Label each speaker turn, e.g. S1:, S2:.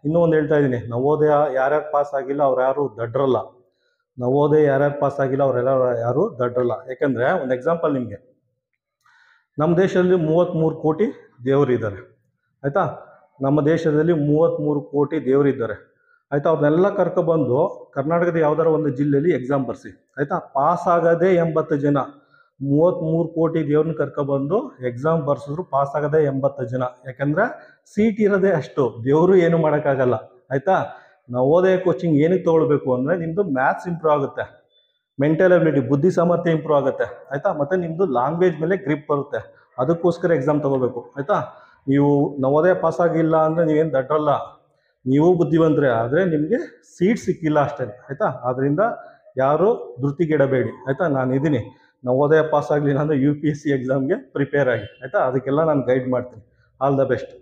S1: ಇನ್ನೂ ಒಂದು ಹೇಳ್ತಾ ಇದ್ದೀನಿ, ನವೋದಯ ಯಾರ್ಯಾರು ಪಾಸ್ ಆಗಿಲ್ಲ ಅವ್ರು ಯಾರು ದಡ್ರಲ್ಲ. ನವೋದಯ ಯಾರ್ಯಾರು ಪಾಸ್ ಆಗಿಲ್ಲ ಅವರೆಲ್ಲ ಯಾರು ದಡ್ರಲ್ಲ. ಯಾಕಂದರೆ ಒಂದು ಎಕ್ಸಾಂಪಲ್ ನಿಮಗೆ, ನಮ್ಮ ದೇಶದಲ್ಲಿ 33 ಕೋಟಿ ದೇವರಿದ್ದಾರೆ ಆಯಿತಾ. ನಮ್ಮ ದೇಶದಲ್ಲಿ 33 ಕೋಟಿ ದೇವರಿದ್ದಾರೆ ಆಯಿತಾ. ಅವ್ರನ್ನೆಲ್ಲ ಕರ್ಕೊಬಂದು ಕರ್ನಾಟಕದ ಯಾವ್ದಾರ ಒಂದು ಜಿಲ್ಲೆಯಲ್ಲಿ ಎಕ್ಸಾಮ್ ಬರ್ಸಿ ಆಯಿತಾ. ಪಾಸ್ ಆಗೋದೇ 80 ಜನ. 33 ಕೋಟಿ ದೇವ್ರನ್ನ ಕರ್ಕೊಬಂದು ಎಕ್ಸಾಮ್ ಬರ್ಸಿದ್ರು ಪಾಸ್ ಆಗೋದೇ 80 ಜನ. ಯಾಕಂದರೆ ಸೀಟ್ ಇರೋದೇ ಅಷ್ಟು, ದೇವರು ಏನು ಮಾಡೋಕ್ಕಾಗಲ್ಲ ಆಯಿತಾ. ನವೋದಯ ಕೋಚಿಂಗ್ ಏನಕ್ಕೆ ತೊಗೊಳ್ಬೇಕು ಅಂದರೆ ನಿಮ್ಮದು ಮ್ಯಾಥ್ಸ್ ಇಂಪ್ರೂವ್ ಆಗುತ್ತೆ, ಮೆಂಟಲ್ ಎಬಿಲಿಟಿ ಬುದ್ಧಿ ಸಾಮರ್ಥ್ಯ ಇಂಪ್ರೂವ್ ಆಗುತ್ತೆ ಆಯಿತಾ. ಮತ್ತು ನಿಮ್ಮದು ಲ್ಯಾಂಗ್ವೇಜ್ ಮೇಲೆ ಗ್ರಿಪ್ ಬರುತ್ತೆ. ಅದಕ್ಕೋಸ್ಕರ ಎಕ್ಸಾಮ್ ತೊಗೋಬೇಕು ಆಯಿತಾ. ನೀವು ನವೋದಯ ಪಾಸ್ ಆಗಿಲ್ಲ ಅಂದರೆ ನೀವೇನು ದಡ್ರಲ್ಲ, ನೀವು ಬುದ್ಧಿವಂತರೇ, ಆದರೆ ನಿಮಗೆ ಸೀಟ್ ಸಿಕ್ಕಿಲ್ಲ ಅಷ್ಟೇ ಆಯಿತಾ. ಆದ್ದರಿಂದ ಯಾರು ಧೃತಿಗೆಡಬೇಡಿ ಆಯಿತಾ. ನಾನು ಇದ್ದೀನಿ, ನವೋದಯ ಪಾಸ್ ಆಗಲಿಲ್ಲ ಅಂದರೆ UPSC ಎಕ್ಸಾಮ್ಗೆ ಪ್ರಿಪೇರ್ ಆಗಿ ಆಯಿತಾ. ಅದಕ್ಕೆಲ್ಲ ನಾನು ಗೈಡ್ ಮಾಡ್ತೀನಿ. All the best.